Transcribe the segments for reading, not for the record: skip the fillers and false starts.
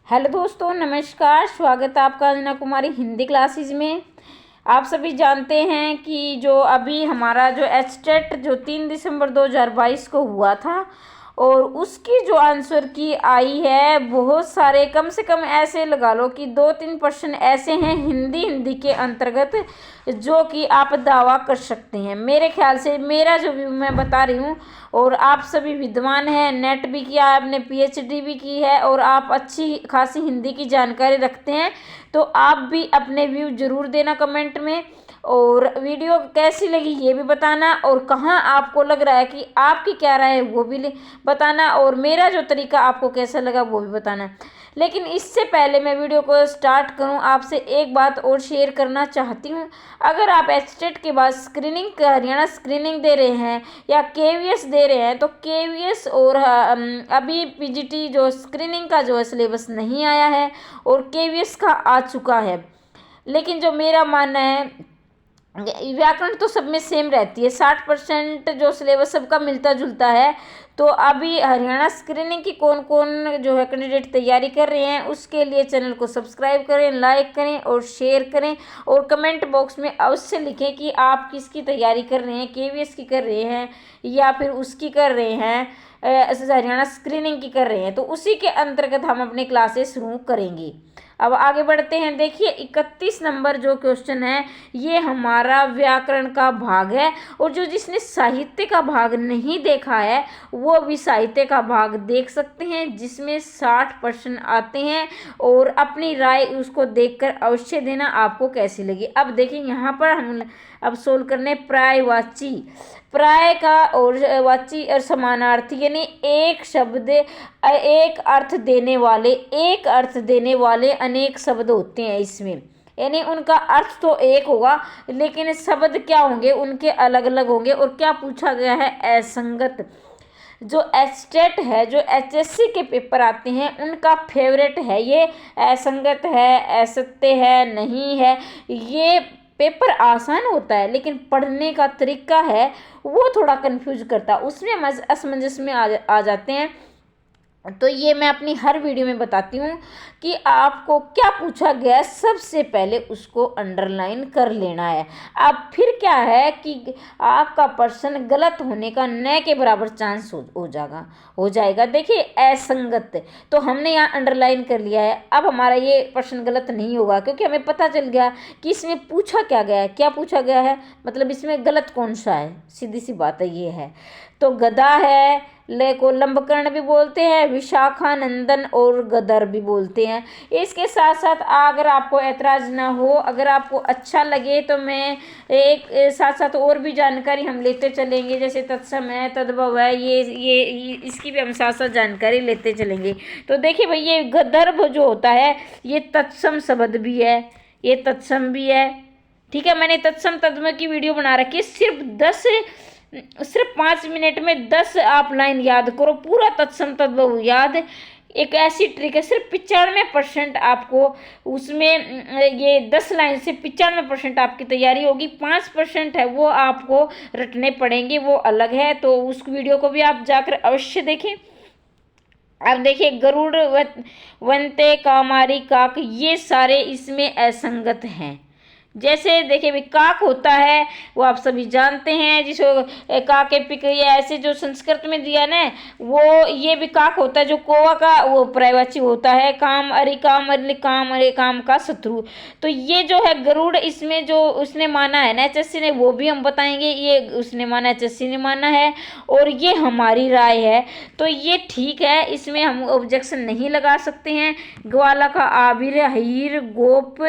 Hello दोस्तों, नमस्कार। स्वागत है आपका अंजना कुमारी हिंदी क्लासेस में। आप सभी जानते हैं कि जो अभी हमारा जो एचटेट जो 3 दिसंबर 2022 को हुआ था और उसकी जो आंसर की आई है, बहुत सारे, कम से कम ऐसे लगा लो कि 2-3% ऐसे हैं हिंदी के अंतर्गत जो कि आप दावा कर सकते हैं। मेरे ख्याल से मेरा जो व्यू मैं बता रही हूँ, और आप सभी विद्वान हैं, नेट भी किया है आपने, पीएचडी भी की है और आप अच्छी खासी हिंदी की जानकारी रखते हैं, तो आप भी अपने व्यू जरूर देना कमेंट में। और वीडियो कैसी लगी ये भी बताना, और कहाँ आपको लग रहा है कि आपकी क्या राय है वो भी बताना, और मेरा जो तरीका आपको कैसा लगा वो भी बताना। लेकिन इससे पहले मैं वीडियो को स्टार्ट करूं, आपसे एक बात और शेयर करना चाहती हूं। अगर आप एचटेट के बाद स्क्रीनिंग हरियाणा स्क्रीनिंग दे रहे हैं या केवीएस दे रहे हैं, तो केवीएस और अभी पीजीटी जो स्क्रीनिंग का जो है सिलेबस नहीं आया है और केवीएस का आ चुका है। लेकिन जो मेरा मानना है, व्याकरण तो सब में सेम रहती है, 60% जो सिलेबस सबका मिलता जुलता है। तो अभी हरियाणा स्क्रीनिंग की कौन कौन जो है कैंडिडेट तैयारी कर रहे हैं, उसके लिए चैनल को सब्सक्राइब करें, लाइक करें और शेयर करें, और कमेंट बॉक्स में अवश्य लिखें कि आप किसकी तैयारी कर रहे हैं, केवीएस की कर रहे हैं या फिर उसकी कर रहे हैं, हरियाणा स्क्रीनिंग की कर रहे हैं। तो उसी के अंतर्गत हम अपनी क्लासेस शुरू करेंगे। अब आगे बढ़ते हैं। देखिए 31 नंबर जो क्वेश्चन है ये हमारा व्याकरण का भाग है, और जो जिसने साहित्य का भाग नहीं देखा है वो भी साहित्य का भाग देख सकते हैं, जिसमें 60 प्रश्न आते हैं, और अपनी राय उसको देखकर अवश्य देना आपको कैसी लगी। अब देखिए यहाँ पर हम अब सोल्व करने प्रायवाची, प्राय का और वाची और समानार्थी, यानी एक शब्द एक अर्थ देने वाले अनेक शब्द होते हैं इसमें, यानी उनका अर्थ तो एक होगा लेकिन शब्द क्या होंगे उनके अलग अलग होंगे। और क्या पूछा गया है, असंगत। जो एचटेट है, जो एचएससी के पेपर आते हैं उनका फेवरेट है ये, असंगत है, असत्य है, नहीं है। ये पेपर आसान होता है लेकिन पढ़ने का तरीका है वो थोड़ा कंफ्यूज करता है, उसमें हम असमंजस में आ जाते हैं। तो ये मैं अपनी हर वीडियो में बताती हूँ कि आपको क्या पूछा गया है, सबसे पहले उसको अंडरलाइन कर लेना है। अब फिर क्या है कि आपका प्रश्न गलत होने का न के बराबर चांस हो जाएगा। देखिए असंगत, तो हमने यहाँ अंडरलाइन कर लिया है। अब हमारा ये प्रश्न गलत नहीं होगा क्योंकि हमें पता चल गया कि इसमें पूछा क्या गया है, क्या पूछा गया है, मतलब इसमें गलत कौन सा है, सीधी सी बात है ये है। तो गधा है, ले को लंबकर्ण भी बोलते हैं, विशाखानंदन और गदर भी बोलते हैं। इसके साथ साथ अगर आपको ऐतराज़ ना हो, अगर आपको अच्छा लगे, तो मैं एक साथ साथ और भी जानकारी हम लेते चलेंगे, जैसे तत्सम है, तद्भव है, ये इसकी भी हम साथ साथ जानकारी लेते चलेंगे। तो देखिए भाई, ये गदर्भ जो होता है ये तत्सम शब्द भी है, ये तत्सम भी है। ठीक है, मैंने तत्सम तद्भव की वीडियो बना रखी है, सिर्फ 5 मिनट में 10 आप लाइन याद करो, पूरा तत्सम तद्भव याद। एक ऐसी ट्रिक है, सिर्फ 95% आपको उसमें ये 10 लाइन से 95% आपकी तैयारी होगी, 5% है वो आपको रटने पड़ेंगे, वो अलग है। तो उस वीडियो को भी आप जाकर अवश्य देखें। अब देखिए गरुड़, वंते, कामारी, काक, ये सारे इसमें असंगत हैं। जैसे देखिए भी काक होता है वो आप सभी जानते हैं, जिसको काके पिक, ये ऐसे जो संस्कृत में दिया ना, वो ये भी काक होता है, जो कौवा का वो पर्यायवाची होता है। काम अरे काम का शत्रु। तो ये जो है गरुड़, इसमें जो उसने माना है ना एचएससी ने, वो भी हम बताएंगे, ये उसने माना एचएससी ने माना है और ये हमारी राय है। तो ये ठीक है, इसमें हम ऑब्जेक्शन नहीं लगा सकते हैं। ग्वाला का आबिर, हीर, गोप,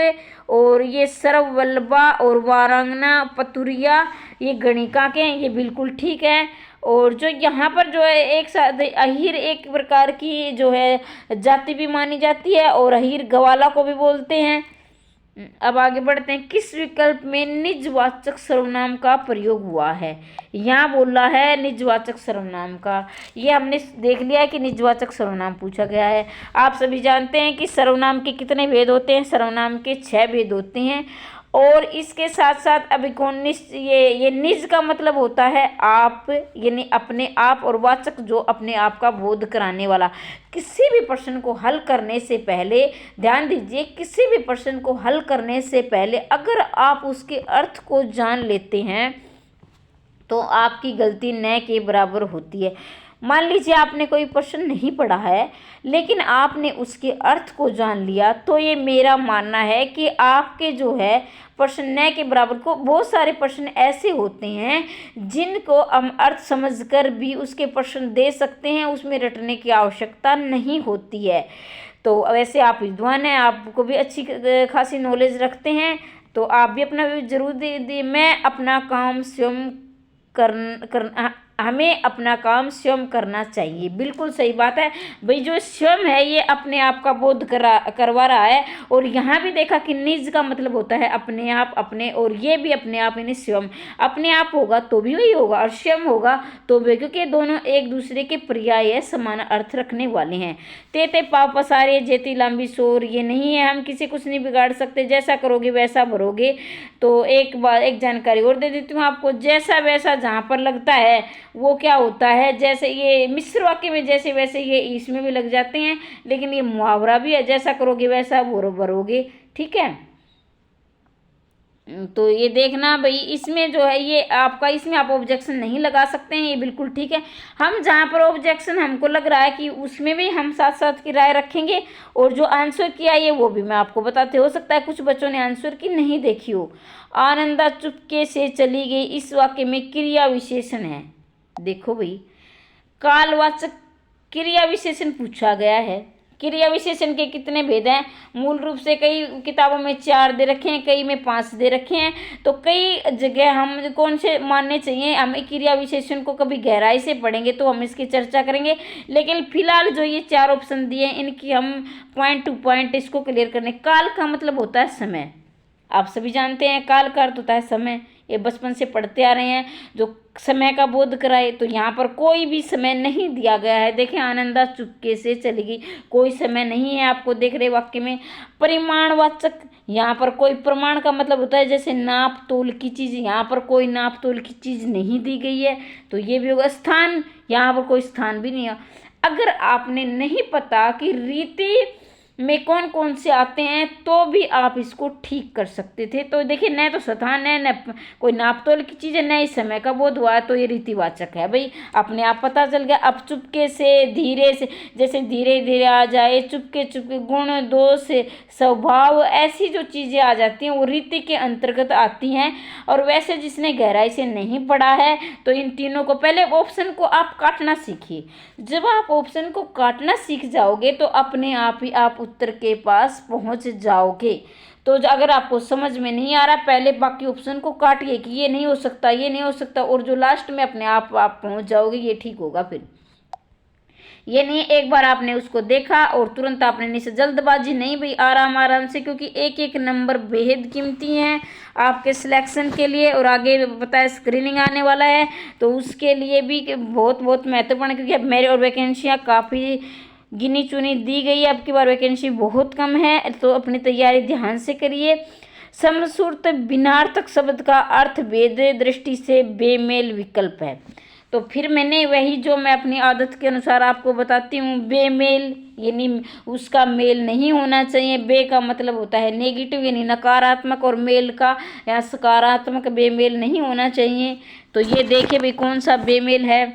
और ये सर्ववल्लभा और वारांगना पतुरिया, ये गणिका के हैं, ये बिल्कुल ठीक है। और जो यहाँ पर जो है एक साथ अहीर एक प्रकार की जो है जाति भी मानी जाती है, और अहीर गवाला को भी बोलते हैं। अब आगे बढ़ते हैं। किस विकल्प में निजवाचक सर्वनाम का प्रयोग हुआ है? यहाँ बोला है निजवाचक सर्वनाम का, ये हमने देख लिया है कि निजवाचक सर्वनाम पूछा गया है। आप सभी जानते हैं कि सर्वनाम के कितने भेद होते हैं, सर्वनाम के 6 भेद होते हैं। और इसके साथ साथ अब कौन ये निज का मतलब होता है आप, यानी अपने आप, और वाचक जो अपने आप का बोध कराने वाला। किसी भी प्रश्न को हल करने से पहले ध्यान दीजिए, किसी भी प्रश्न को हल करने से पहले अगर आप उसके अर्थ को जान लेते हैं तो आपकी गलती न के बराबर होती है। मान लीजिए आपने कोई प्रश्न नहीं पढ़ा है लेकिन आपने उसके अर्थ को जान लिया, तो ये मेरा मानना है कि आपके जो है प्रश्न न के बराबर को। बहुत सारे प्रश्न ऐसे होते हैं जिनको हम अर्थ समझकर भी उसके प्रश्न दे सकते हैं, उसमें रटने की आवश्यकता नहीं होती है। तो वैसे आप विद्वान हैं, आपको भी अच्छी खासी नॉलेज रखते हैं, तो आप भी अपना व्यू जरूर दे। मैं अपना काम स्वयं हमें अपना काम स्वयं करना चाहिए। बिल्कुल सही बात है भाई, जो स्वयं है ये अपने आप का बोध करवा रहा है। और यहाँ भी देखा कि निज का मतलब होता है अपने आप, अपने, और ये भी अपने आप यानी स्वयं। अपने आप होगा तो भी वही होगा और स्वयं होगा तो भी, क्योंकि दोनों एक दूसरे के पर्याय है, समान अर्थ रखने वाले हैं। तेते पाव पसारे जेती लंबी शोर, ये नहीं है हम किसी कुछ नहीं बिगाड़ सकते, जैसा करोगे वैसा भरोगे। तो एक बार एक जानकारी और दे देती हूँ आपको, जैसा वैसा जहाँ पर लगता है वो क्या होता है, जैसे ये मिश्र वाक्य में जैसे वैसे ये इसमें भी लग जाते हैं, लेकिन ये मुहावरा भी है, जैसा करोगे वैसा भरोगे। ठीक है, तो ये देखना भाई, इसमें जो है ये आपका, इसमें आप ऑब्जेक्शन नहीं लगा सकते हैं, ये बिल्कुल ठीक है। हम जहाँ पर ऑब्जेक्शन हमको लग रहा है कि उसमें भी हम साथ साथ की राय रखेंगे। और जो आंसर किया है वो भी मैं आपको बताते, हो सकता है कुछ बच्चों ने आंसर की नहीं देखी हो। आनंदा चुपके से चली गई, इस वाक्य में क्रिया विशेषण है। देखो भाई, कालवाचक क्रिया विशेषण पूछा गया है। क्रिया विशेषण के कितने भेद हैं? मूल रूप से कई किताबों में 4 दे रखे हैं, कई में 5 दे रखे हैं। तो कई जगह हम कौन से मानने चाहिए, हम क्रिया विशेषण को कभी गहराई से पढ़ेंगे तो हम इसकी चर्चा करेंगे। लेकिन फिलहाल जो ये 4 ऑप्शन दिए इनकी हम पॉइंट टू पॉइंट इसको क्लियर करने। काल का मतलब होता है समय, आप सभी जानते हैं काल का अर्थ होता है समय, ये बचपन से पढ़ते आ रहे हैं, जो समय का बोध कराए। तो यहाँ पर कोई भी समय नहीं दिया गया है। देखें, आनंदा चुपके से चली गई, कोई समय नहीं है आपको देख रहे वाक्य में। परिमाणवाचक, यहाँ पर कोई प्रमाण का मतलब होता है जैसे नाप तोल की चीज़, यहाँ पर कोई नाप तोल की चीज़ नहीं दी गई है, तो ये भी होगा। स्थान, यहाँ पर कोई स्थान भी नहीं है। अगर आपने नहीं पता कि रीति में कौन कौन से आते हैं तो भी आप इसको ठीक कर सकते थे। तो देखिए, न तो स्थान है, न कोई नापतोल की चीज़ है, न ही समय का बोध हुआ है, तो ये रीतिवाचक है भाई, अपने आप पता चल गया। अब चुपके से, धीरे से, जैसे धीरे धीरे आ जाए, चुपके चुपके, गुण, दोष, स्वभाव, ऐसी जो चीज़ें आ जाती हैं वो रीति के अंतर्गत आती हैं। और वैसे जिसने गहराई से नहीं पढ़ा है तो इन तीनों को, पहले ऑप्शन को आप काटना सीखिए। जब आप ऑप्शन को काटना सीख जाओगे तो अपने आप ही आप उत्तर के पास पहुंच जाओगे। तो अगर आपको समझ में नहीं आ रहा, पहले बाकी ऑप्शन को काटिए कि ये नहीं हो सकता, ये नहीं हो सकता, और जो लास्ट में अपने आप पहुंच जाओगे, ये ठीक होगा। फिर ये नहीं एक बार आपने उसको देखा और तुरंत आपने नहीं, जल्दबाजी नहीं भाई, आराम आराम से, क्योंकि एक एक नंबर बेहद कीमती हैं आपके सिलेक्शन के लिए। और आगे पता है स्क्रीनिंग आने वाला है तो उसके लिए भी बहुत बहुत महत्वपूर्ण, क्योंकि अब मेरे और वैकेंसियाँ काफ़ी गिनी चुनी दी गई है, अब की बार वैकेंसी बहुत कम है, तो अपनी तैयारी ध्यान से करिए। समसूरत बिनार्थक शब्द का अर्थ वेद दृष्टि से बेमेल विकल्प है। तो फिर मैंने वही जो मैं अपनी आदत के अनुसार आपको बताती हूँ, बेमेल यानी उसका मेल नहीं होना चाहिए। बे का मतलब होता है नेगेटिव यानी नकारात्मक, और मेल का या सकारात्मक, बेमेल नहीं होना चाहिए। तो ये देखिए भाई कौन सा बेमेल है।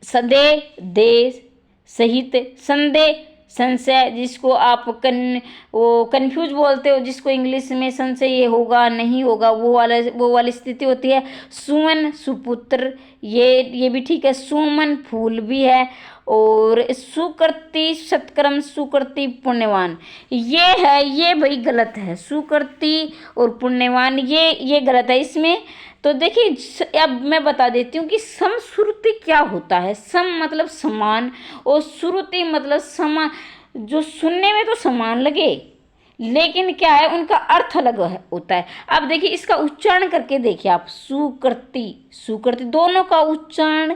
सदे, दे, सहित, संदेह, संशय, जिसको आप कन्फ्यूज बोलते हो, जिसको इंग्लिश में संशय ये होगा नहीं होगा, वो वाली स्थिति होती है। सुमन, सुपुत्र, ये भी ठीक है। सुमन फूल भी है। और सुकृति, सत्कर्म, सुकृति, पुण्यवान, ये है, ये भाई गलत है। सुकृति और पुण्यवान ये गलत है इसमें। तो देखिए, अब मैं बता देती हूँ कि समश्रुति क्या होता है। सम मतलब समान, और श्रुति मतलब समान, जो सुनने में तो समान लगे लेकिन क्या है, उनका अर्थ अलग होता है। अब देखिए इसका उच्चारण करके देखिए आप, सुकृति, सुकृति, दोनों का उच्चारण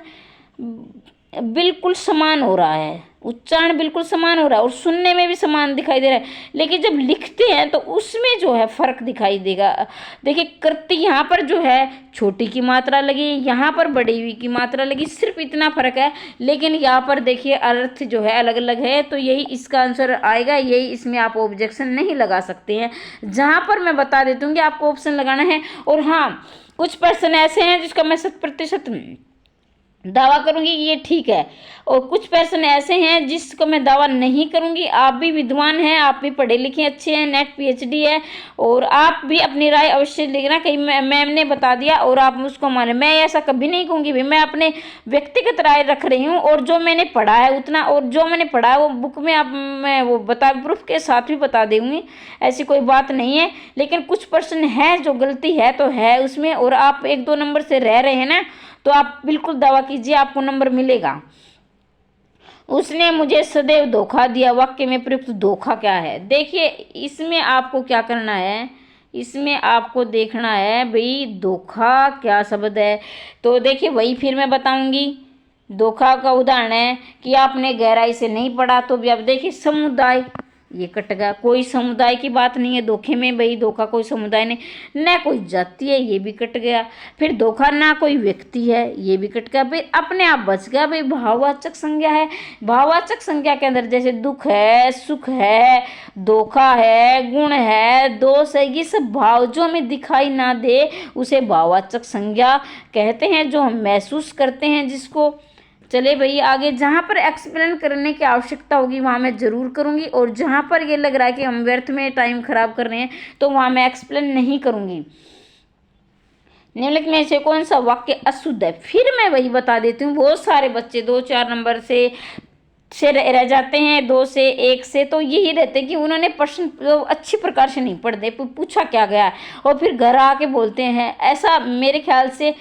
बिल्कुल समान हो रहा है। उच्चारण बिल्कुल समान हो रहा है और सुनने में भी समान दिखाई दे रहा है, लेकिन जब लिखते हैं तो उसमें जो है फर्क दिखाई देगा। देखिए कृति यहाँ पर जो है छोटी की मात्रा लगी, यहाँ पर बड़ी हुई की मात्रा लगी, सिर्फ इतना फर्क है। लेकिन यहाँ पर देखिए अर्थ जो है अलग अलग है, तो यही इसका आंसर आएगा, यही इसमें आप ऑब्जेक्शन नहीं लगा सकते हैं। जहाँ पर मैं बता देती हूँ कि आपको ऑप्शन लगाना है। और हाँ, कुछ पर्सन ऐसे हैं जिसका मैं 100% दावा करूंगी कि ये ठीक है, और कुछ पर्सन ऐसे हैं जिसको मैं दावा नहीं करूंगी। आप भी विद्वान हैं, आप भी पढ़े लिखे अच्छे हैं, नेट पीएचडी है, और आप भी अपनी राय अवश्य लिखना। कहीं मैम ने बता दिया और आप उसको माने, मैं ऐसा कभी नहीं कहूँगी भाई, मैं अपने व्यक्तिगत राय रख रही हूँ और जो मैंने पढ़ा है उतना, और जो मैंने पढ़ा है वो बुक में आप मैं वो बता प्रूफ के साथ भी बता दूँगी, ऐसी कोई बात नहीं है। लेकिन कुछ पर्सन है जो गलती है तो है उसमें, और आप 1-2 नंबर से रह रहे हैं ना, तो आप बिल्कुल दावा कीजिए आपको नंबर मिलेगा। उसने मुझे सदैव धोखा दिया, वाक्य में प्रयुक्त धोखा क्या है? देखिए इसमें आपको क्या करना है, इसमें आपको देखना है भाई धोखा क्या शब्द है। तो देखिए वही फिर मैं बताऊंगी। धोखा का उदाहरण है कि आपने गहराई से नहीं पढ़ा, तो भी अब देखिए समुदाय, ये कट गया, कोई समुदाय की बात नहीं है धोखे में, भाई धोखा कोई समुदाय नहीं, न कोई जाति है, ये भी कट गया। फिर धोखा ना कोई व्यक्ति है, ये भी कट गया। भाई अपने आप बच गया, भाई भाववाचक संज्ञा है। भाववाचक संज्ञा के अंदर जैसे दुख है, सुख है, धोखा है, गुण है, दोष है, ये सब भाव जो हमें दिखाई ना दे उसे भाववाचक संज्ञा कहते हैं, जो हम महसूस करते हैं जिसको। चले भाई आगे, जहाँ पर एक्सप्लेन करने की आवश्यकता होगी वहाँ मैं ज़रूर करूँगी, और जहाँ पर ये लग रहा है कि हम व्यर्थ में टाइम खराब कर रहे हैं तो वहाँ मैं एक्सप्लेन नहीं करूँगी। निम्नलिखित में से कौन सा वाक्य अशुद्ध है? फिर मैं वही बता देती हूँ, बहुत सारे बच्चे 2-4 नंबर से रह जाते हैं, 2 से 1 से, तो यही रहते हैं कि उन्होंने प्रश्न अच्छी प्रकार से नहीं पढ़ते, पूछा क्या गया और फिर घर आके बोलते हैं। ऐसा मेरे ख्याल से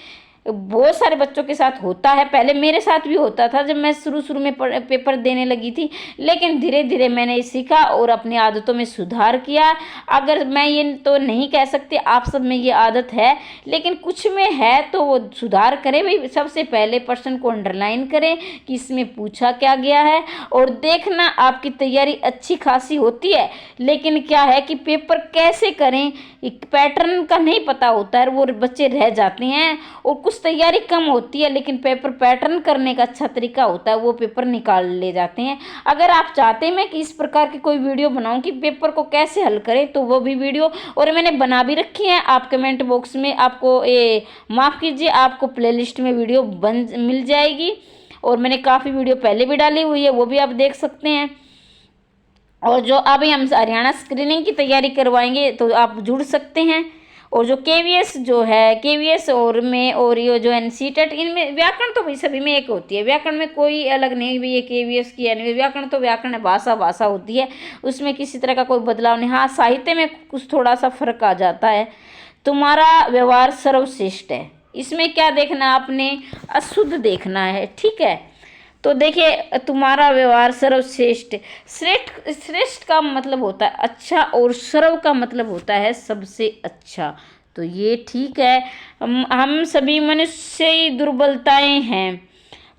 बहुत सारे बच्चों के साथ होता है, पहले मेरे साथ भी होता था जब मैं शुरू में पेपर देने लगी थी, लेकिन धीरे धीरे मैंने सीखा और अपनी आदतों में सुधार किया। अगर मैं ये तो नहीं कह सकती आप सब में ये आदत है, लेकिन कुछ में है तो वो सुधार करें भाई। सबसे पहले प्रश्न को अंडरलाइन करें कि इसमें पूछा क्या गया है, और देखना आपकी तैयारी अच्छी खासी होती है, लेकिन क्या है कि पेपर कैसे करें एक पैटर्न का नहीं पता होता है, वो बच्चे रह जाते हैं। और कुछ तैयारी कम होती है लेकिन पेपर पैटर्न करने का अच्छा तरीका होता है, वो पेपर निकाल ले जाते हैं। अगर आप चाहते हैं मैं कि इस प्रकार की कोई वीडियो बनाऊं कि पेपर को कैसे हल करें, तो वो भी वीडियो और मैंने बना भी रखी है। आप कमेंट बॉक्स में आपको माफ़ कीजिए, आपको प्लेलिस्ट में वीडियो मिल जाएगी, और मैंने काफ़ी वीडियो पहले भी डाली हुई है, वो भी आप देख सकते हैं। और जो अभी हम हरियाणा स्क्रीनिंग की तैयारी करवाएंगे तो आप जुड़ सकते हैं। और जो केवीएस जो है, केवीएस और में और ये जो एनसीटेट, इनमें व्याकरण तो भाई सभी में एक होती है, व्याकरण में कोई अलग नहीं भी ये केवीएस की है। व्याकरण तो व्याकरण है, भाषा होती है, उसमें किसी तरह का कोई बदलाव नहीं। हाँ साहित्य में कुछ थोड़ा सा फर्क आ जाता है। तुम्हारा व्यवहार सर्वश्रेष्ठ है, इसमें क्या देखना आपने, अशुद्ध देखना है, ठीक है। तो देखिए तुम्हारा व्यवहार सर्वश्रेष्ठ, श्रेष्ठ का मतलब होता है अच्छा, और सर्व का मतलब होता है सबसे अच्छा, तो ये ठीक है। हम सभी मनुष्य ही दुर्बलताएं हैं,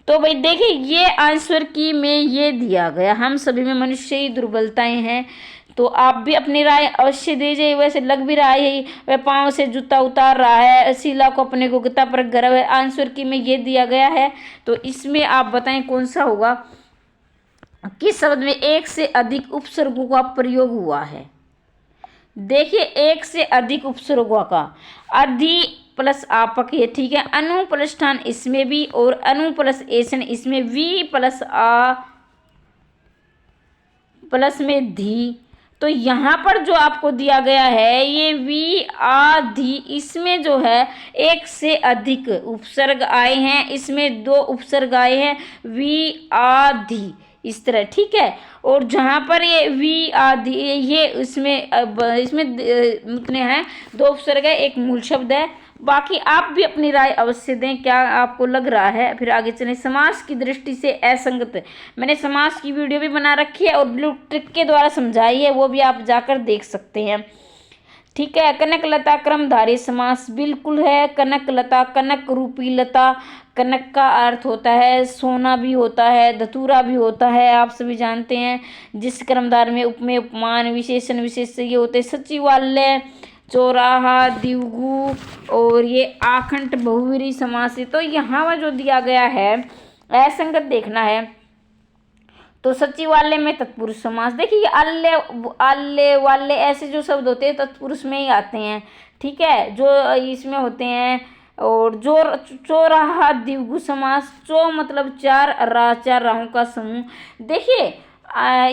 तो भाई देखिए ये आंसर की में ये दिया गया, हम सभी में मनुष्य ही दुर्बलताएं हैं। तो आप भी अपनी राय अवश्य दीजिए। वैसे लग भी रहा है वह पाँव से जूता उतार रहा है, शीला को अपने योग्यता पर गर्व है, आंसर की में ये दिया गया है। तो इसमें आप बताएं कौन सा होगा, किस शब्द में एक से अधिक उपसर्गों का प्रयोग हुआ है। देखिए एक से अधिक उपसर्गों का, अधि प्लस आपक ये ठीक है, अनु प्लस स्थान इसमें भी, और अनु प्लस एसन इसमें, वी प्लस आ प्लस में धी। तो यहाँ पर जो आपको दिया गया है ये वी आधि, इसमें जो है एक से अधिक उपसर्ग आए हैं, इसमें 2 उपसर्ग आए हैं, वी आधि इस तरह, ठीक है। और जहाँ पर ये वी आदि ये इसमें कितने हैं, 2 उपसर्ग है, एक मूल शब्द है। बाकी आप भी अपनी राय अवश्य दें, क्या आपको लग रहा है। फिर आगे चलें, समास की दृष्टि से असंगत, मैंने समास की वीडियो भी बना रखी है और ब्लू ट्रिक के द्वारा समझाई है, वो भी आप जाकर देख सकते हैं। ठीक है। कनक लता क्रमधारय समास बिल्कुल है। कनक लता, कनक रूपी लता, कनक का अर्थ होता है सोना भी होता है, धतूरा भी होता है, आप सभी जानते हैं। जिस क्रमधार में उपमेय, उपमान, विशेषण, विशेष्य ये होते हैं। सचिवालय, चौराहा, द्विगु और ये आखंड बहुव्रीहि समास है। तो यहाँ जो दिया गया है असंगत देखना है तो सचिवालय में तत्पुरुष समास। देखिए अल्य, आल्य, वाल्य ऐसे जो शब्द होते हैं तत्पुरुष में ही आते हैं, ठीक है, जो इसमें होते हैं। और जो चौराहा द्विगु समास, चौ मतलब चार, चार राहों का समूह। देखिए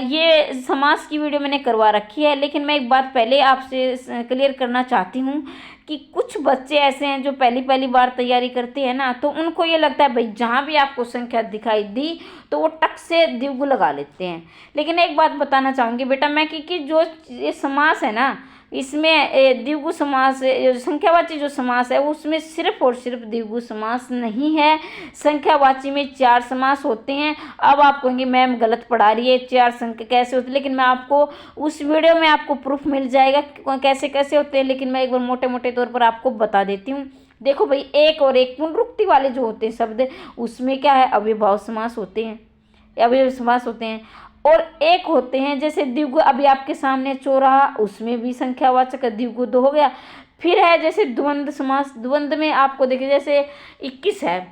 ये समास की वीडियो मैंने करवा रखी है, लेकिन मैं एक बात पहले आपसे क्लियर करना चाहती हूँ कि कुछ बच्चे ऐसे हैं जो पहली पहली बार तैयारी करते हैं ना, तो उनको ये लगता है भाई जहाँ भी आपको संख्या दिखाई दी तो वो टक से द्विगु लगा लेते हैं। लेकिन एक बात बताना चाहूँगी बेटा मैं कि जो ये समास है ना, इसमें द्विगु समास, संख्यावाची जो समास है उसमें सिर्फ और सिर्फ द्विगु समास नहीं है। संख्यावाची में चार समास होते हैं। अब आप कहेंगे मैम गलत पढ़ा रही है, चार संख्या कैसे होती है, लेकिन मैं आपको उस वीडियो में आपको प्रूफ मिल जाएगा कैसे कैसे होते हैं, लेकिन मैं एक बार मोटे मोटे तौर पर आपको बता देती हूँ। देखो भाई, एक और एक पुनरुक्ति वाले जो होते हैं शब्द, उसमें क्या है, अव्ययभाव समास होते हैं, अव्यय समास होते हैं। और एक होते हैं जैसे द्विगु, अभी आपके सामने चौराहा, उसमें भी संख्यावाचक द्विगु दो हो गया। फिर है जैसे द्वंद्व समास, द्वंद्व में आपको देखिए जैसे 21 है,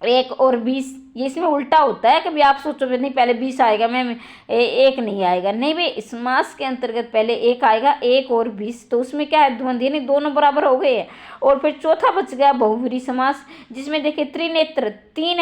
1 और 20, ये इसमें उल्टा होता है। कभी आप सोचो नहीं पहले 20 आएगा मैम, 1 नहीं आएगा, नहीं भाई, इस समास के अंतर्गत पहले 1 आएगा, 1 और 20, तो उसमें क्या है, द्वंद्व, यानी दोनों बराबर हो गए हैं। और फिर चौथा बच गया बहुव्रीहि समास, जिसमें देखिए त्रिनेत्र, तीन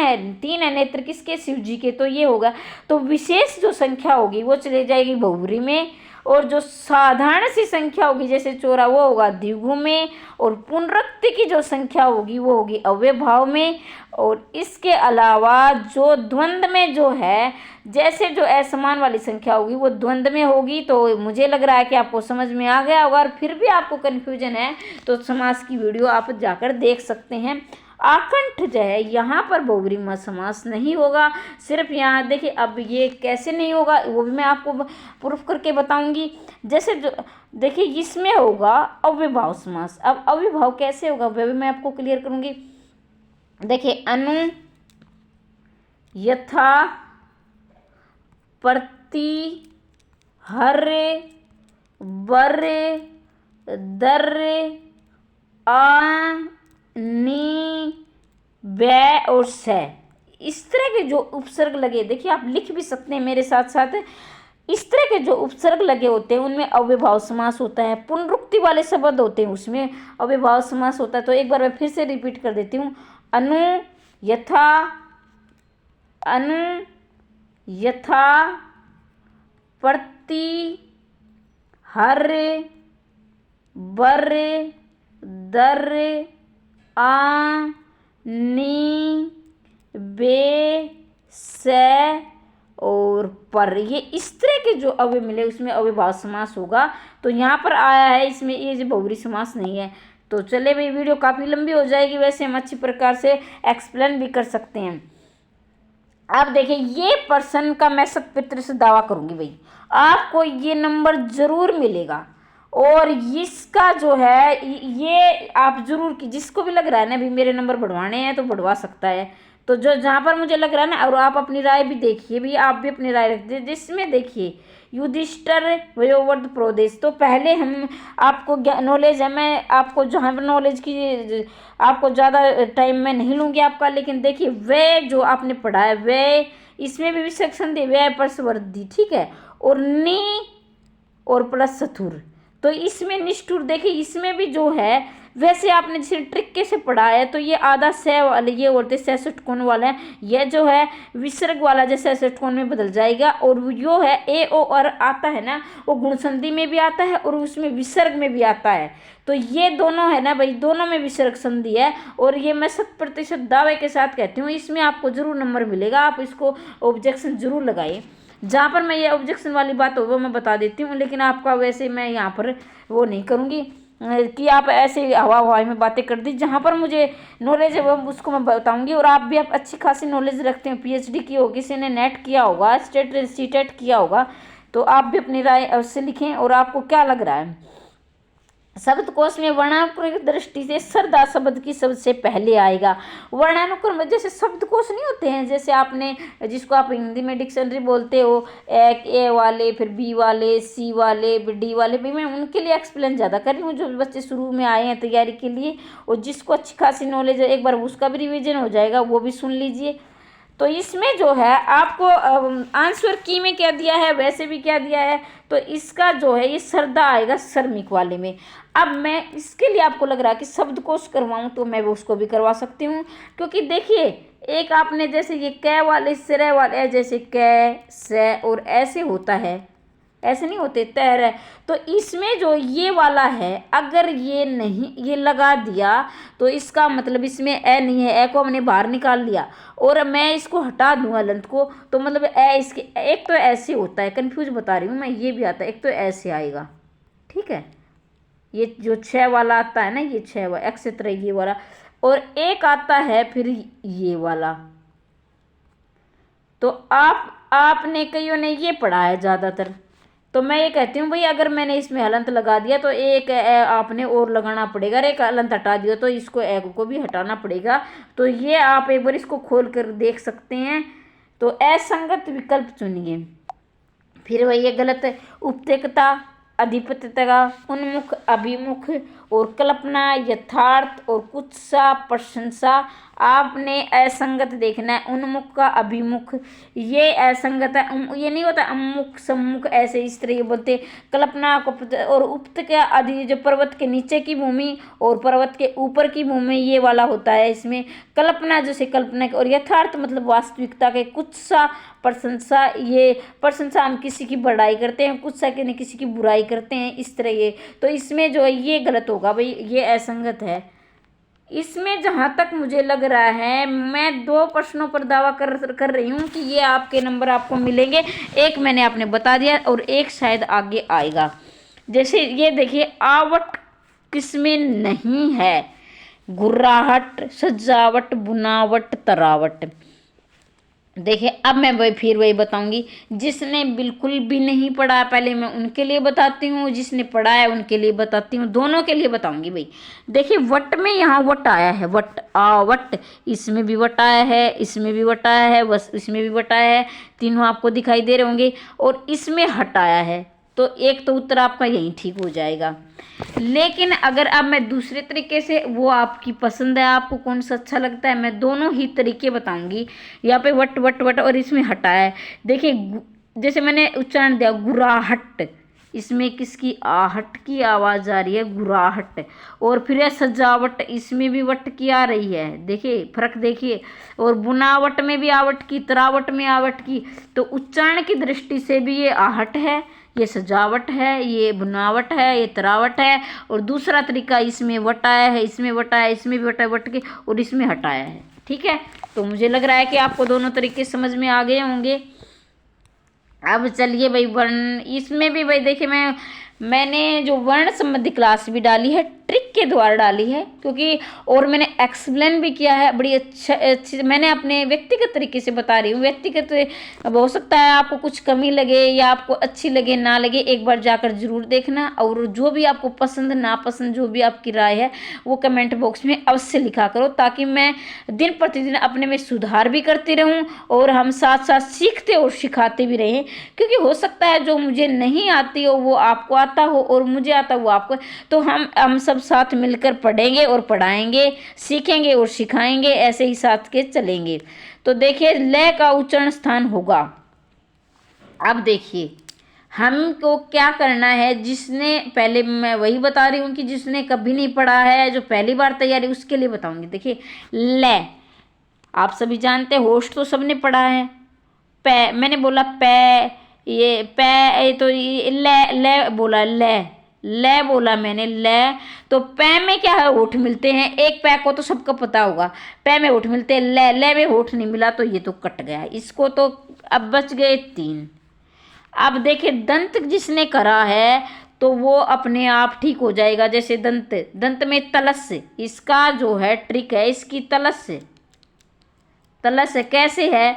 है नेत्र किसके, शिव जी के, तो ये होगा। तो विशेष जो संख्या होगी वो चली जाएगी बहुव्रीहि में, और जो साधारण सी संख्या होगी जैसे चौरा, वो होगा द्विगु में, और पुनरुक्ति की जो संख्या होगी वो होगी अव्ययभाव में। और इसके अलावा जो द्वंद्व में जो है, जैसे जो असमान वाली संख्या होगी वो द्वंद्व में होगी। तो मुझे लग रहा है कि आपको समझ में आ गया होगा, और फिर भी आपको कन्फ्यूजन है तो समास की वीडियो आप जाकर देख सकते हैं। आकंठ जो है यहाँ पर बहुव्रीहि समास नहीं होगा, सिर्फ यहाँ देखिए। अब ये कैसे नहीं होगा वो भी मैं आपको प्रूफ करके बताऊंगी। जैसे जो देखिए इसमें होगा अव्ययभाव समास। अब अव्ययभाव कैसे होगा वह भी मैं आपको क्लियर करूंगी। देखिए अनु, यथा, प्रति, हर, वर, दर, आ, नी, बै और से, इस तरह के जो उपसर्ग लगे, देखिए आप लिख भी सकते हैं मेरे साथ साथ, इस तरह के जो उपसर्ग लगे होते हैं उनमें अव्ययभाव समास होता है। पुनरुक्ति वाले शब्द होते हैं उसमें अव्ययभाव समास होता है। तो एक बार मैं फिर से रिपीट कर देती हूँ। अनु, यथा, अनु, यथा, प्रति, हर, वर, दर, आ, नी, बे, से और पर, ये इस तरह के जो अव्यय मिले उसमें अव्ययभाव समास होगा। तो यहाँ पर आया है, इसमें ये जो बहुव्रीहि समास नहीं है। तो चले भाई, वीडियो काफ़ी लंबी हो जाएगी, वैसे हम अच्छी प्रकार से एक्सप्लेन भी कर सकते हैं। अब देखिए ये पर्सन का मैं शत प्रतिशत से दावा करूंगी भाई आपको ये नंबर जरूर मिलेगा। और इसका जो है ये आप जरूर की, जिसको भी लग रहा है ना भी मेरे नंबर बढ़वाने हैं तो बढ़वा सकता है। तो जो जहाँ पर मुझे लग रहा है ना, और आप अपनी राय भी देखिए भी, आप भी अपनी राय रख दीजिए। जिसमें देखिए युधिष्ठिर वयोवृद्ध प्रदेश, तो पहले हम आपको नॉलेज है, मैं आपको जहाँ पर नॉलेज की आपको ज़्यादा टाइम में नहीं लूँगी आपका, लेकिन देखिए वे जो आपने पढ़ा है वे, इसमें भी विसर्ग संधि वे परसवर्धी, ठीक है, और नी और प्लस चतुर, तो इसमें निष्ठुर, देखिए इसमें भी जो है वैसे आपने जैसे ट्रिक से पढ़ा है तो ये आधा से वाले ये होते हैं षष्ठकोण वाला है, यह जो है विसर्ग वाला जैसे षष्ठकोण में बदल जाएगा। और यो है ए ओ और आता है ना, वो गुण संधि में भी आता है और उसमें विसर्ग में भी आता है। तो ये दोनों है ना भाई, दोनों में विसर्ग संधि है, और ये मैं 100% दावे के साथ कहती हूँ इसमें आपको जरूर नंबर मिलेगा। आप इसको ऑब्जेक्शन जरूर लगाइए। जहाँ पर मैं ये ऑब्जेक्शन वाली बात हो वो मैं बता देती हूँ, लेकिन आपका वैसे मैं यहाँ पर वो नहीं करूँगी कि आप ऐसे हवा में बातें कर दी। जहाँ पर मुझे नॉलेज है वो उसको मैं बताऊंगी। और आप भी आप अच्छी खासी नॉलेज रखते हैं, पीएचडी की होगी, किसी ने नेट किया होगा, सीटेट किया होगा, तो आप भी अपनी राय अवश्य लिखें। और आपको क्या लग रहा है शब्दकोश में वर्णानुक्रम की दृष्टि से सरदा शब्द की सबसे पहले आएगा। वर्णानुक्रम में जैसे शब्दकोश नहीं होते हैं, जैसे आपने जिसको आप हिंदी में डिक्शनरी बोलते हो, ए वाले, फिर बी वाले, सी वाले, फिर डी वाले, भी मैं उनके लिए एक्सप्लेन ज़्यादा कर रही हूँ जो बच्चे शुरू में आए हैं तैयारी के लिए, और जिसको अच्छी खासी नॉलेज है एक बार उसका भी रिविजन हो जाएगा, वो भी सुन लीजिए। तो इसमें जो है आपको आंसर की में क्या दिया है, वैसे भी क्या दिया है, तो इसका जो है ये सरदा आएगा श्रमिक वाले में। अब मैं इसके लिए आपको लग रहा है कि शब्दकोश करवाऊं, तो मैं वो उसको भी करवा सकती हूँ, क्योंकि देखिए एक आपने जैसे ये कै वाले सिरे वाले, जैसे कै से और ऐसे होता है, ऐसे नहीं होते तैर है, तो इसमें जो ये वाला है अगर ये नहीं ये लगा दिया तो इसका मतलब इसमें ए नहीं है, ए को हमने बाहर निकाल लिया और मैं इसको हटा दूँ हलंत को, तो मतलब ए इसके एक तो ऐसे होता है, कंफ्यूज बता रही हूँ मैं, ये भी आता है, एक तो ऐसे आएगा, ठीक है, ये जो 6 वाला आता है ना, ये 6 वाला एक्सेट्रा ये वाला, और एक आता है फिर ये वाला। तो आपने कईयों ने ये पढ़ा है ज़्यादातर, तो मैं ये कहती हूँ भाई अगर मैंने इसमें हलंत लगा दिया तो एक आपने और लगाना पड़ेगा, एक हलंत हटा दिया तो इसको एग को भी हटाना पड़ेगा। तो ये आप एक बार इसको खोल कर देख सकते हैं। तो असंगत विकल्प चुनिए। फिर वही ये गलत है, उपत्यकता, अधिपत्यता, उन्मुख, अभिमुख और कल्पना, यथार्थ और कुत्सा, प्रशंसा। आपने असंगत देखना है, उन्मुख का अभिमुख ये असंगत है, ये नहीं होता अमुख सम्मुख ऐसे इस तरह ये बोलते। कल्पना को और उक्त के अधि जो पर्वत के नीचे की भूमि और पर्वत के ऊपर की भूमि ये वाला होता है इसमें। कल्पना जैसे कल्पना और यथार्थ मतलब वास्तविकता के। कुत्सा प्रशंसा, ये प्रशंसा हम किसी की बड़ाई करते हैं, कुत्सा के नहीं किसी की बुराई करते हैं, इस तरह ये। तो इसमें जो है ये गलत होगा भाई, ये असंगत है। इसमें जहाँ तक मुझे लग रहा है मैं 2 प्रश्नों पर दावा कर रही हूँ कि ये आपके नंबर आपको मिलेंगे। एक मैंने आपने बता दिया और एक शायद आगे आएगा। जैसे ये देखिए, आवट किसमें नहीं है? गुर्राहट, सजावट, बुनावट, तरावट। देखिए अब मैं वही बताऊंगी। जिसने बिल्कुल भी नहीं पढ़ा है पहले मैं उनके लिए बताती हूँ, जिसने पढ़ा है उनके लिए बताती हूँ, दोनों के लिए बताऊंगी भाई। देखिए वट में यहाँ वट आया है, वट आवट, इसमें भी वट आया है, इसमें भी वट आया है, बस इसमें भी वट आया है, तीनों आपको दिखाई दे रहे होंगे। और इसमें हट आया है, तो एक तो उत्तर आपका यही ठीक हो जाएगा। लेकिन अगर अब मैं दूसरे तरीके से, वो आपकी पसंद है, आपको कौन सा अच्छा लगता है, मैं दोनों ही तरीके बताऊंगी। यहाँ पे वट वट वट और इसमें हटा है। देखिए जैसे मैंने उच्चारण दिया गुराहट, इसमें किसकी आहट की आवाज़ आ रही है, गुराहट। और फिर है सजावट, इसमें भी वट की आ रही है, देखिए फर्क देखिए। और बुनावट में भी आवट की, तरावट में आवट की। तो उच्चारण की दृष्टि से भी ये आहट है, ये सजावट है, ये बुनावट है, ये तरावट है। और दूसरा तरीका इसमें वट आया है, इसमें वट आया, इसमें भी वट वट के और इसमें हटाया है, ठीक है। तो मुझे लग रहा है कि आपको दोनों तरीके समझ में आ गए होंगे। अब चलिए भाई वर्ण, इसमें भी भाई देखिए मैंने जो वर्ण संबंधी क्लास भी डाली है, ट्रिक के द्वारा डाली है, क्योंकि और मैंने एक्सप्लेन भी किया है बड़ी अच्छी मैंने अपने व्यक्तिगत तरीके से बता रही हूँ। व्यक्तिगत हो सकता है आपको कुछ कमी लगे या आपको अच्छी लगे ना लगे, एक बार जाकर जरूर देखना। और जो भी आपको पसंद नापसंद जो भी आपकी राय है वो कमेंट बॉक्स में अवश्य लिखा करो, ताकि मैं दिन प्रतिदिन अपने में सुधार भी करती रहूँ और हम साथ साथ सीखते और सिखाते भी रहें। क्योंकि हो सकता है जो मुझे नहीं आती हो वो आपको आता हो और मुझे आता हो आपको, तो हम सब साथ मिलकर पढ़ेंगे और पढ़ाएंगे, सीखेंगे और सिखाएंगे, ऐसे ही साथ के चलेंगे। तो देखिए ल का उच्चारण स्थान होगा। अब देखिए हमको क्या करना है, जिसने पहले, मैं वही बता रही हूँ कि जिसने कभी नहीं पढ़ा है, जो पहली बार तैयारी, उसके लिए बताऊंगी। देखिए ल आप सभी जानते हैं, होश तो सबने पढ़ा है। पै मैंने बोला पै, ये पै, तो ये ले बोला, ले बोला मैंने ले। तो पै में क्या है, होठ मिलते हैं। एक पै को तो सबको पता होगा, पै में होठ मिलते हैं, ले में होठ नहीं मिला, तो ये तो कट गया इसको। तो अब बच गए 3। अब देखिए दंत जिसने करा है तो वो अपने आप ठीक हो जाएगा। जैसे दंत में तलस, इसका जो है ट्रिक है, इसकी तलस कैसे है,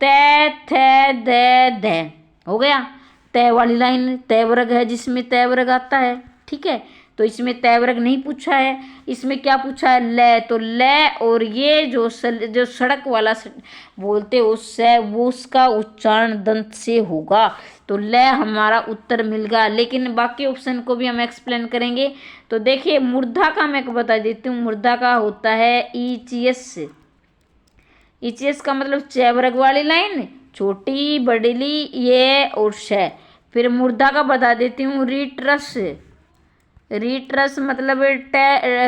तै थे दे ध हो गया। तय वाली लाइन तय वर्ग है, जिसमें तय वर्ग आता है, ठीक है। तो इसमें तय वर्ग नहीं पूछा है, इसमें क्या पूछा है, ले। तो ले और ये जो सड़क वाला बोलते हो से, वो उसका उच्चारण दंत से होगा। तो ले हमारा उत्तर मिल गया। लेकिन बाकी ऑप्शन को भी हम एक्सप्लेन करेंगे। तो देखिए मूर्धा का मैं बता देती हूँ। मूर्धा का होता है ईचीएस। ईचीएस का मतलब च वर्ग वाली लाइन, छोटी बड़ली ये और श। फिर मूर्धा का बता देती हूँ रीट्रस। रीट्रस मतलब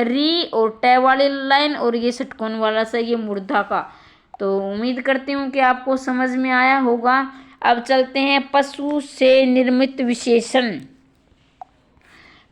री और टे वाली लाइन और ये षटकोण वाला सा, ये मूर्धा का। तो उम्मीद करती हूँ कि आपको समझ में आया होगा। अब चलते हैं पशु से निर्मित विशेषण।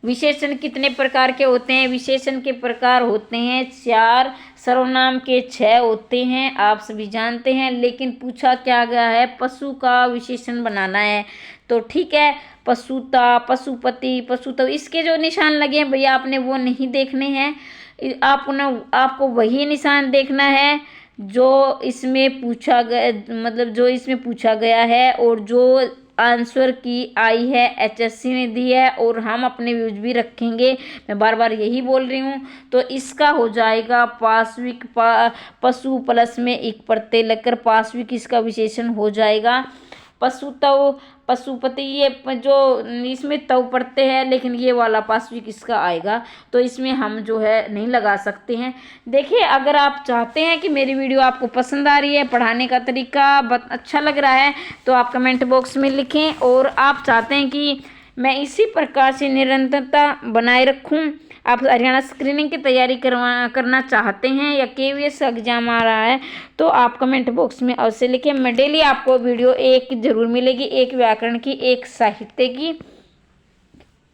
विशेषण कितने प्रकार के होते हैं? विशेषण के प्रकार होते हैं 4, सर्वनाम के 6 होते हैं, आप सभी जानते हैं। लेकिन पूछा क्या गया है, पशु का विशेषण बनाना है। तो ठीक है, पशुता, पशुपति, पशुतव, इसके जो निशान लगे हैं भैया आपने वो नहीं देखने हैं। आपको वही निशान देखना है जो इसमें पूछा गया, मतलब जो इसमें पूछा गया है और जो आंसर की आई है, एचएससी ने दी है और हम अपने व्यूज भी रखेंगे। मैं बार बार यही बोल रही हूँ। तो इसका हो जाएगा पाश्विक, पशु प्लस में एक प्रत्यय लगकर पाश्विक इसका विशेषण हो जाएगा। पशुतव, पशुपति, ये जो इसमें तव पढ़ते हैं, लेकिन ये वाला पाश्विक इसका आएगा। तो इसमें हम जो है नहीं लगा सकते हैं। देखिए अगर आप चाहते हैं कि मेरी वीडियो आपको पसंद आ रही है, पढ़ाने का तरीका अच्छा लग रहा है, तो आप कमेंट बॉक्स में लिखें। और आप चाहते हैं कि मैं इसी प्रकार से निरंतरता बनाए रखूं, आप हरियाणा स्क्रीनिंग की तैयारी करना चाहते हैं या केवीएस एग्जाम आ रहा है, तो आप कमेंट बॉक्स में अवश्य लिखें। मैं डेली आपको वीडियो एक जरूर मिलेगी, एक व्याकरण की, एक साहित्य की।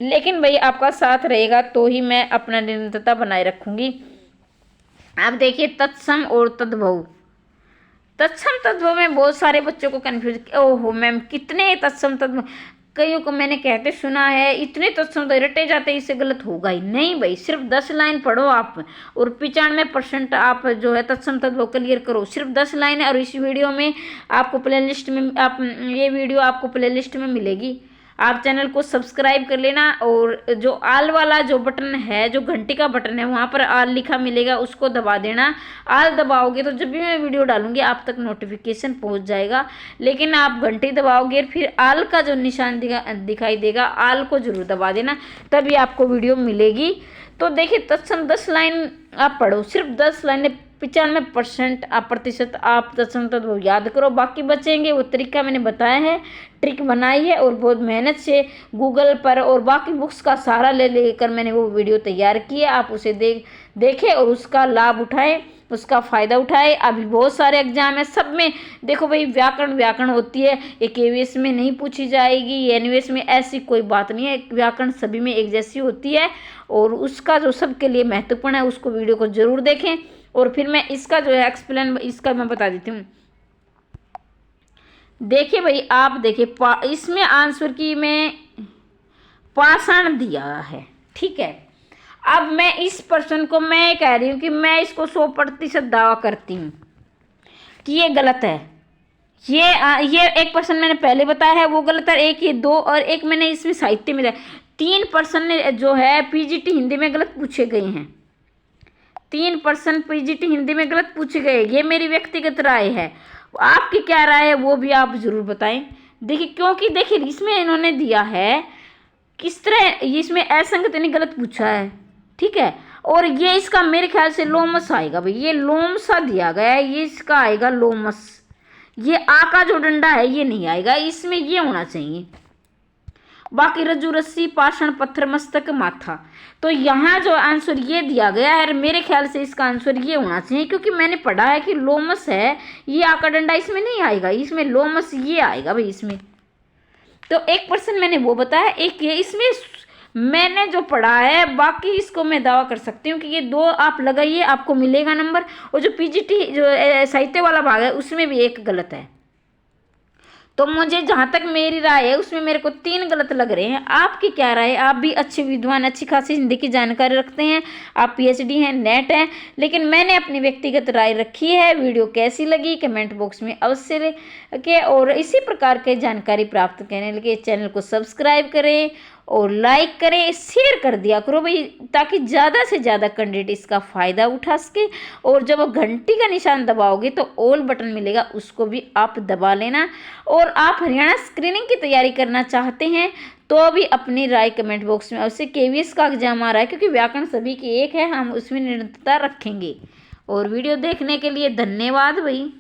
लेकिन भाई आपका साथ रहेगा तो ही मैं अपना निरंतरता बनाए रखूंगी। आप देखिए तत्सम और तद्भव। तत्सम तद्भव में बहुत सारे बच्चों को कन्फ्यूज, ओहो मैम कितने तत्सम तद्भव, कईयों को मैंने कहते सुना है इतने तत्सम रटे जाते, इससे गलत होगा ही नहीं भाई। सिर्फ 10 लाइन पढ़ो आप और 95% आप जो है तत्सम तद्भव क्लियर करो। सिर्फ 10 लाइन है और इस वीडियो में आपको प्लेलिस्ट में ये वीडियो आपको प्लेलिस्ट में मिलेगी। आप चैनल को सब्सक्राइब कर लेना और जो आल वाला जो बटन है, जो घंटी का बटन है, वहाँ पर आल लिखा मिलेगा, उसको दबा देना। आल दबाओगे तो जब भी मैं वीडियो डालूंगी आप तक नोटिफिकेशन पहुँच जाएगा। लेकिन आप घंटी दबाओगे फिर आल का जो निशान दिखाई देगा, आल को जरूर दबा देना, तभी आपको वीडियो मिलेगी। तो देखिए तत्सम 10 लाइन आप पढ़ो, सिर्फ 10 लाइनें, 95% आप तत्सम तद्भव याद करो। बाकी बचेंगे वो तरीका मैंने बताया है, ट्रिक बनाई है और बहुत मेहनत से गूगल पर और बाकी बुक्स का सहारा लेकर मैंने वो वीडियो तैयार की है। आप उसे देखें और उसका लाभ उठाएं, उसका फ़ायदा उठाए। अभी बहुत सारे एग्जाम है, सब में देखो भाई व्याकरण होती है, ये केवीएस में नहीं पूछी जाएगी, एनवीएस में, ऐसी कोई बात नहीं है। व्याकरण सभी में एक जैसी होती है और उसका जो सबके लिए महत्वपूर्ण है उसको वीडियो को जरूर देखें। और फिर मैं इसका जो है एक्सप्लेन इसका मैं बता देती हूँ। देखिए भाई आप देखिए इसमें आंसर की मैं पाषाण दिया है, ठीक है। अब मैं इस पर्सन को मैं कह रही हूँ कि मैं इसको 100% दावा करती हूँ कि ये गलत है। ये एक पर्सन मैंने पहले बताया है वो गलत है, एक ये 2 और एक मैंने इसमें साहित्य में 3 पर्सन ने जो है पीजीटी हिंदी में गलत पूछे गए हैं। 3% पीजीटी हिंदी में गलत पूछे गए, ये मेरी व्यक्तिगत राय है। आपकी क्या राय है वो भी आप जरूर बताएं। देखिए क्योंकि देखिए इसमें इन्होंने दिया है किस तरह, इसमें असंगत नहीं गलत पूछा है, ठीक है। और ये इसका मेरे ख्याल से लोमस आएगा भाई, ये लोमसा दिया गया है, ये इसका आएगा लोमस। ये आ का जो डंडा है ये नहीं आएगा, इसमें ये होना चाहिए। बाकी रज्जु रस्सी पाषाण पत्थर मस्तक माथा, तो यहाँ जो आंसर ये दिया गया है मेरे ख्याल से इसका आंसर ये होना चाहिए, क्योंकि मैंने पढ़ा है कि लोमस है, ये आका डंडा इसमें नहीं आएगा, इसमें लोमस ये आएगा भाई इसमें। तो 1% मैंने वो बताया, एक ये इसमें मैंने जो पढ़ा है, बाकी इसको मैं दावा कर सकती हूँ कि ये 2 आप लगाइए आपको मिलेगा नंबर। और जो पीजीटी जो साहित्य वाला भाग है उसमें भी 1 गलत है। तो मुझे जहाँ तक मेरी राय है उसमें मेरे को 3 गलत लग रहे हैं। आपकी क्या राय है? आप भी अच्छे विद्वान, अच्छी खासी हिंदी की जानकारी रखते हैं, आप पीएचडी हैं, नेट हैं, लेकिन मैंने अपनी व्यक्तिगत राय रखी है। वीडियो कैसी लगी कमेंट बॉक्स में अवश्य लिखें और इसी प्रकार के जानकारी प्राप्त करने के लिए चैनल को सब्सक्राइब करें और लाइक करें, शेयर कर दिया करो भाई, ताकि ज़्यादा से ज़्यादा कैंडिडेट इसका फ़ायदा उठा सके। और जब घंटी का निशान दबाओगे तो ऑल बटन मिलेगा, उसको भी आप दबा लेना। और आप हरियाणा स्क्रीनिंग की तैयारी करना चाहते हैं तो भी अपनी राय कमेंट बॉक्स में, उससे केवीएस का एग्जाम आ रहा है क्योंकि व्याकरण सभी की एक है, हम उसमें निरंतरता रखेंगे। और वीडियो देखने के लिए धन्यवाद भाई।